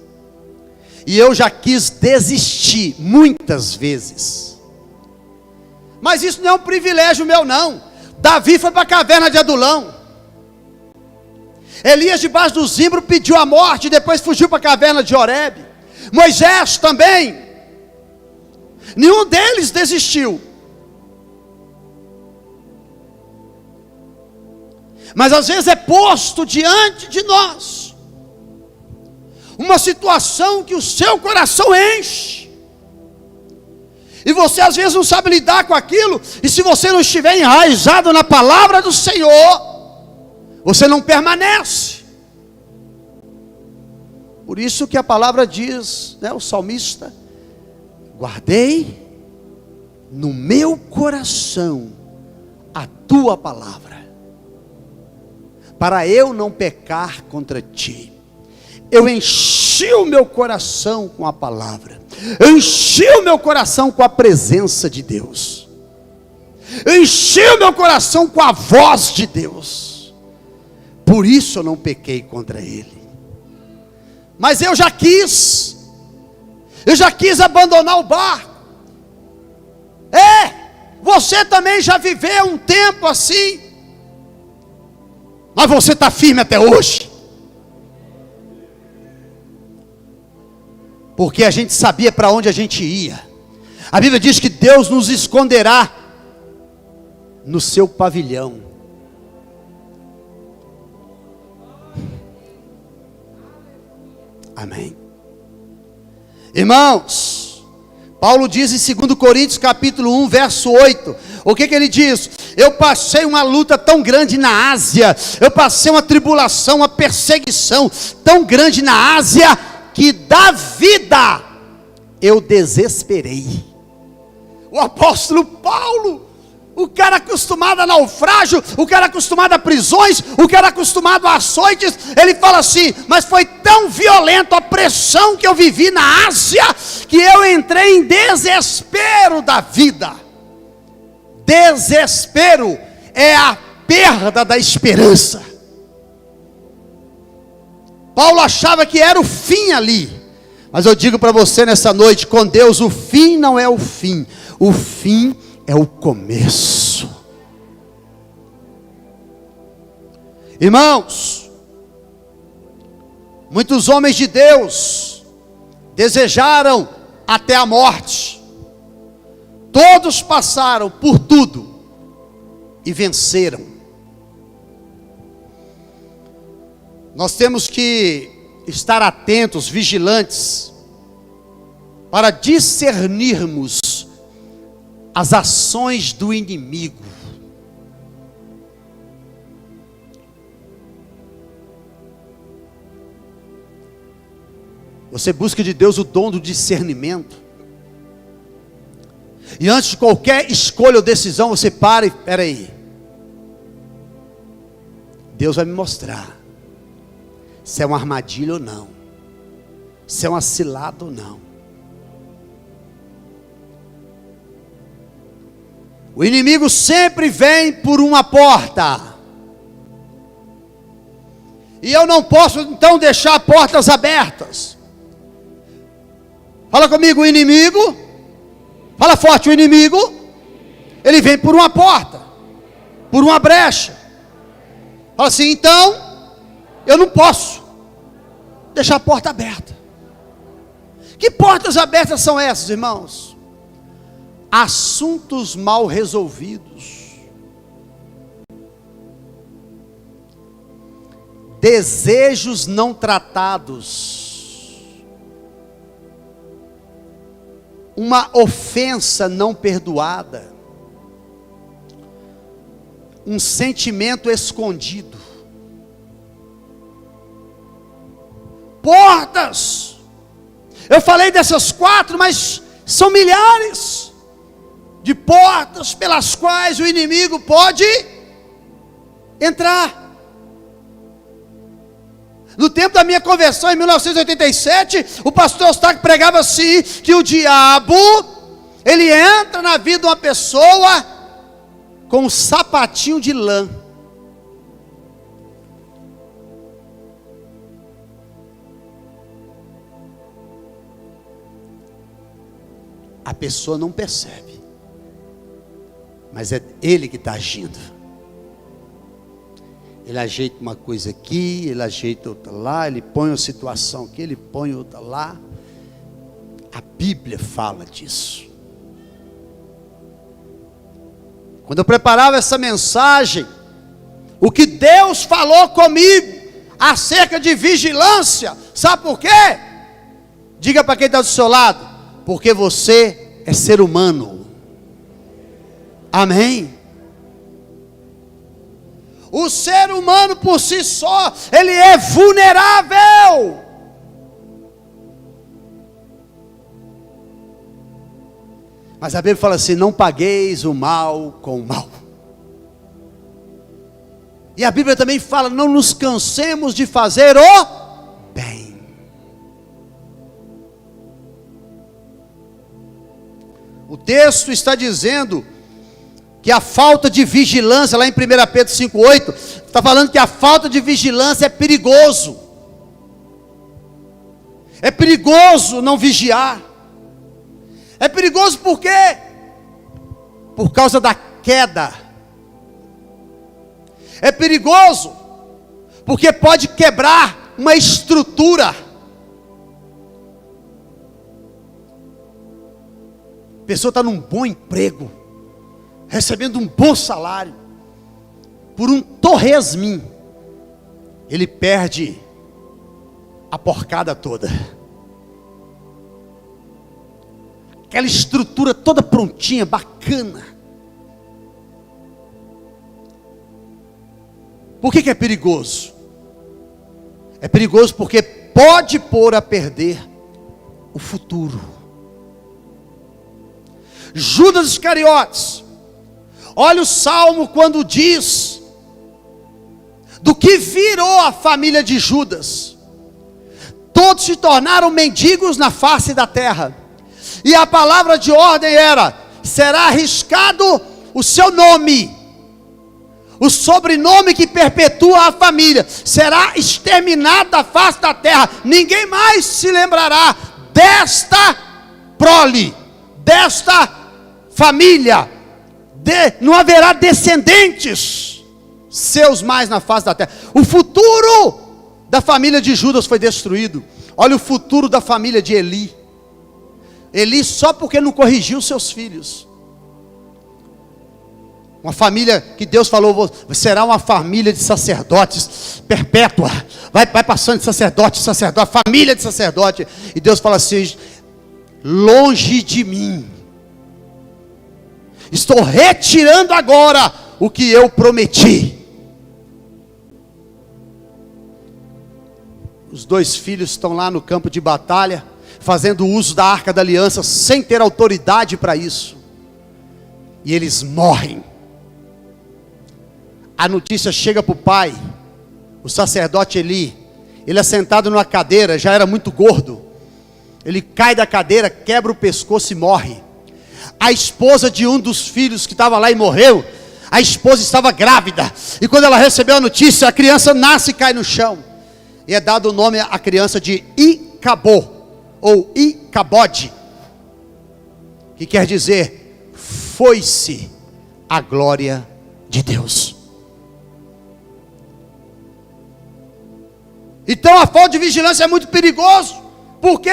Speaker 3: E eu já quis desistir muitas vezes. Mas isso não é um privilégio meu não. Davi foi para a caverna de Adulão. Elias debaixo do zimbro pediu a morte, depois fugiu para a caverna de Horebe. Moisés também. Nenhum deles desistiu. Mas às vezes é posto diante de nós uma situação que o seu coração enche. E você às vezes não sabe lidar com aquilo. E se você não estiver enraizado na palavra do Senhor, você não permanece. Por isso que a palavra diz, né, o salmista: guardei no meu coração a tua palavra, para eu não pecar contra ti. Eu enchi o meu coração com a palavra. Eu enchi o meu coração com a presença de Deus. Eu enchi o meu coração com a voz de Deus. Por isso eu não pequei contra Ele. Mas eu já quis abandonar o barco. Você também já viveu um tempo assim. Mas você está firme até hoje. Porque a gente sabia para onde a gente ia. A Bíblia diz que Deus nos esconderá no seu pavilhão. Amém. Irmãos, Paulo diz em 2 Coríntios capítulo 1, verso 8, o que ele diz? Eu passei uma luta tão grande na Ásia, eu passei uma tribulação, uma perseguição tão grande na Ásia, que da vida eu desesperei. O apóstolo Paulo, o cara acostumado a naufrágio, o cara acostumado a prisões, o cara acostumado a açoites, ele fala assim: mas foi tão violento a pressão que eu vivi na Ásia, que eu entrei em desespero da vida. Desespero é a perda da esperança. Paulo achava que era o fim ali, mas eu digo para você nessa noite, com Deus o fim não é o fim é o começo. Irmãos, muitos homens de Deus desejaram até a morte, todos passaram por tudo e venceram. Nós temos que estar atentos, vigilantes, para discernirmos as ações do inimigo. Você busca de Deus o dom do discernimento. E antes de qualquer escolha ou decisão, você para e, espera aí. Deus vai me mostrar se é uma armadilha ou não, se é uma cilada ou não. O inimigo sempre vem por uma porta, e eu não posso então deixar portas abertas. Fala comigo, o inimigo, fala forte, o inimigo, ele vem por uma porta, por uma brecha. Fala assim, então, eu não posso deixar a porta aberta. Que portas abertas são essas, irmãos? Assuntos mal resolvidos, desejos não tratados, uma ofensa não perdoada, um sentimento escondido. Portas, eu falei dessas 4, mas são milhares de portas pelas quais o inimigo pode entrar. No tempo da minha conversão, em 1987, o pastor Eustáquio pregava assim, que o diabo, ele entra na vida de uma pessoa com um sapatinho de lã. A pessoa não percebe, mas é ele que está agindo. Ele ajeita uma coisa aqui, ele ajeita outra lá, ele põe uma situação aqui, ele põe outra lá. A Bíblia fala disso. Quando eu preparava essa mensagem, o que Deus falou comigo acerca de vigilância, sabe por quê? Diga para quem está do seu lado: porque você é ser humano. Amém? O ser humano por si só, ele é vulnerável. Mas a Bíblia fala assim: não pagueis o mal com o mal. E a Bíblia também fala: não nos cansemos de fazer o bem. texto está dizendo que a falta de vigilância, lá em 1 Pedro 5,8, está falando que a falta de vigilância é perigoso. É perigoso não vigiar. É perigoso por quê? Por causa da queda. É perigoso porque pode quebrar uma estrutura. A pessoa está num bom emprego, recebendo um bom salário, por um torresmin, ele perde a porcada toda. Aquela estrutura toda prontinha, bacana. Por que é perigoso? É perigoso porque pode pôr a perder o futuro. Judas Iscariotes, olha o Salmo quando diz do que virou a família de Judas. Todos se tornaram mendigos na face da terra. E a palavra de ordem era: será arriscado o seu nome, o sobrenome que perpetua a família, será exterminado da face da terra. Ninguém mais se lembrará desta prole, desta família. Não haverá descendentes seus mais na face da terra. O futuro da família de Judas foi destruído. Olha o futuro da família de Eli. Eli só porque não corrigiu seus filhos. Uma família que Deus falou, será uma família de sacerdotes perpétua. Vai passando de sacerdote em sacerdote, família de sacerdote. E Deus fala assim: longe de mim. Estou retirando agora o que eu prometi. Os dois filhos estão lá no campo de batalha, fazendo uso da arca da aliança, sem ter autoridade para isso. E eles morrem. A notícia chega para o pai, o sacerdote Eli. Ele assentado numa cadeira, já era muito gordo. Ele cai da cadeira, quebra o pescoço e morre. A esposa de um dos filhos que estava lá e morreu, a esposa estava grávida. E quando ela recebeu a notícia, a criança nasce e cai no chão. E é dado o nome à criança de Icabô, ou Icabode, que quer dizer: foi-se a glória de Deus. Então a falta de vigilância é muito perigoso, porque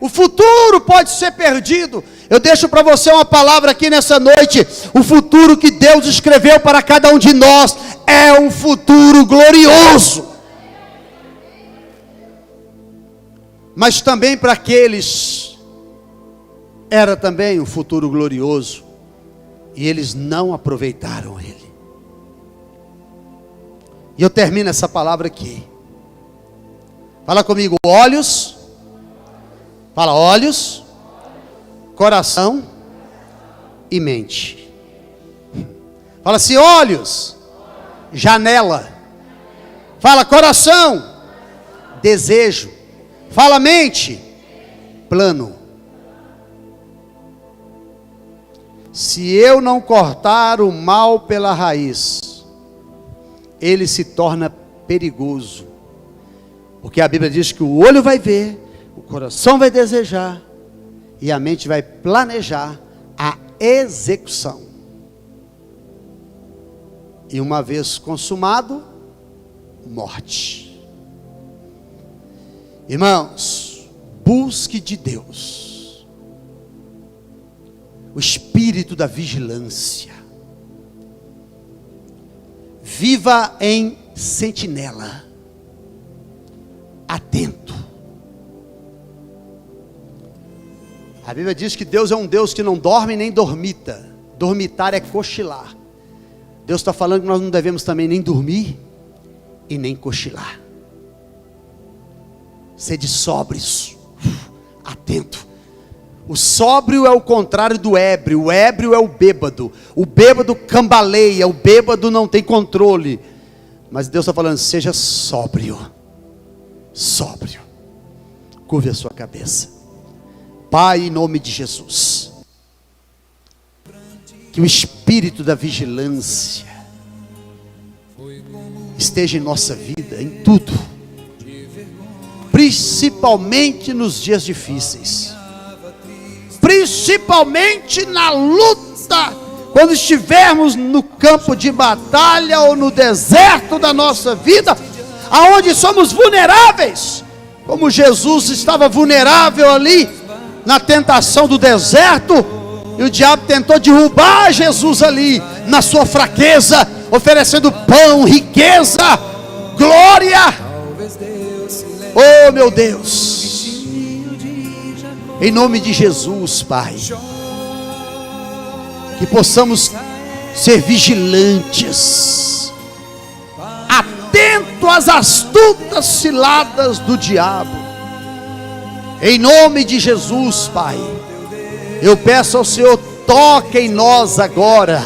Speaker 3: o futuro pode ser perdido. Eu deixo para você uma palavra aqui nessa noite: o futuro que Deus escreveu para cada um de nós é um futuro glorioso. Mas também para aqueles era também um futuro glorioso, e eles não aproveitaram ele. E eu termino essa palavra aqui. Fala comigo: olhos. Fala: olhos, coração e mente. Fala assim: olhos, janela. Fala: coração, desejo. Fala: mente, plano. Se eu não cortar o mal pela raiz, ele se torna perigoso. Porque a Bíblia diz que o olho vai ver, o coração vai desejar e a mente vai planejar a execução. E uma vez consumado, morte. Irmãos, busque de Deus o espírito da vigilância. Viva em sentinela, atento. A Bíblia diz que Deus é um Deus que não dorme nem dormita. Dormitar é cochilar. Deus está falando que nós não devemos também nem dormir e nem cochilar. Sede sóbrios, atento. O sóbrio é o contrário do ébrio. O ébrio é o bêbado cambaleia, o bêbado não tem controle. Mas Deus está falando: seja sóbrio. Sóbrio. Curve a sua cabeça. Pai, em nome de Jesus, que o espírito da vigilância esteja em nossa vida, em tudo, principalmente nos dias difíceis, principalmente na luta, quando estivermos no campo de batalha ou no deserto da nossa vida, aonde somos vulneráveis, como Jesus estava vulnerável ali na tentação do deserto, e o diabo tentou derrubar Jesus ali na sua fraqueza, oferecendo pão, riqueza, glória. Oh meu Deus, em nome de Jesus, Pai, que possamos ser vigilantes, atento às astutas ciladas do diabo. Em nome de Jesus, Pai, eu peço ao Senhor, toque em nós agora,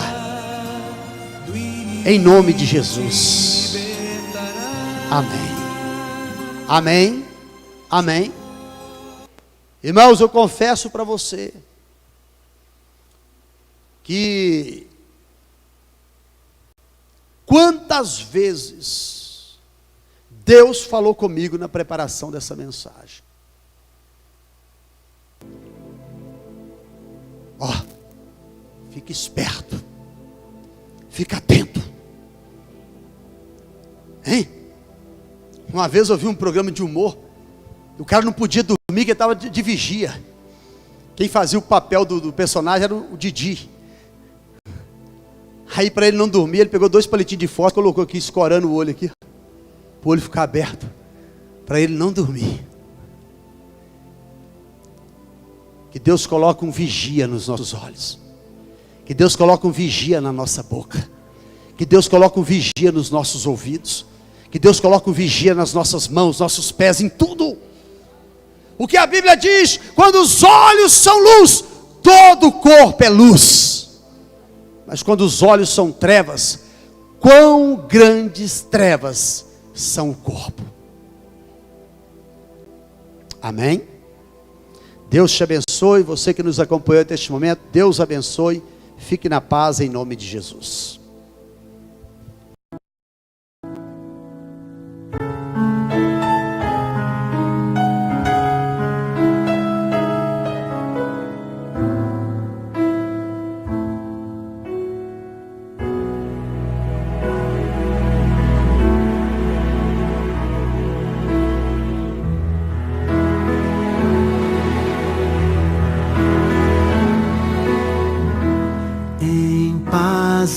Speaker 3: em nome de Jesus. Amém. Amém. Amém. Irmãos, eu confesso para você que quantas vezes Deus falou comigo na preparação dessa mensagem. Ó, fique esperto, fica atento, hein? Uma vez eu vi um programa de humor, o cara não podia dormir, que estava de vigia. Quem fazia o papel do personagem era o Didi. Aí para ele não dormir, ele pegou 2 palitinhos de fósforo, colocou aqui, escorando o olho aqui, para o olho ficar aberto, para ele não dormir. Que Deus coloque um vigia nos nossos olhos, que Deus coloque um vigia na nossa boca, que Deus coloque um vigia nos nossos ouvidos, que Deus coloque um vigia nas nossas mãos, nossos pés, em tudo. O que a Bíblia diz, quando os olhos são luz, todo o corpo é luz. Mas quando os olhos são trevas, quão grandes trevas são o corpo. Amém? Deus te abençoe, você que nos acompanhou até este momento, Deus abençoe, fique na paz em nome de Jesus.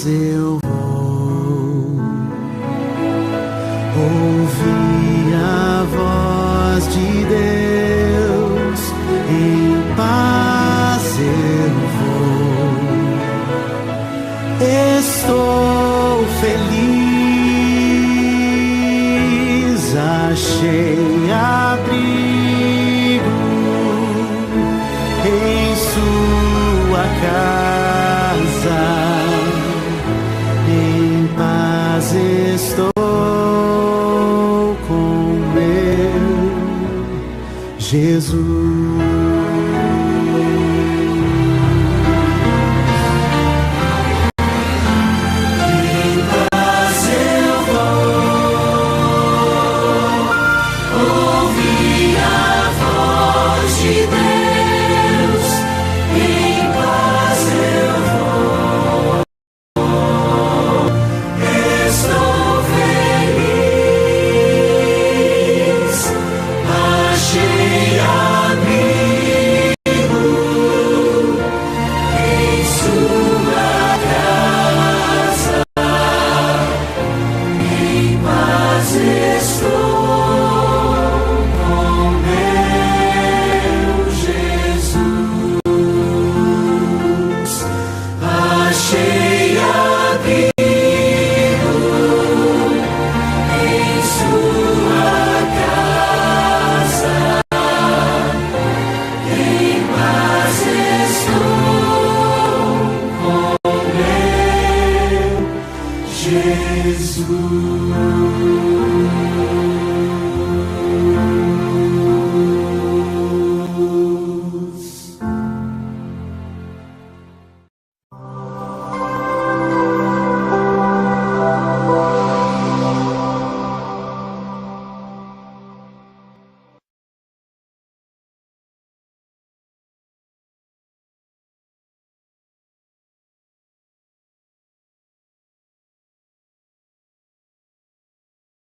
Speaker 5: Eu vou ouvir a voz de Deus, em paz eu vou, estou feliz, achei abrigo em sua casa. Estou com meu Jesus. Jesus.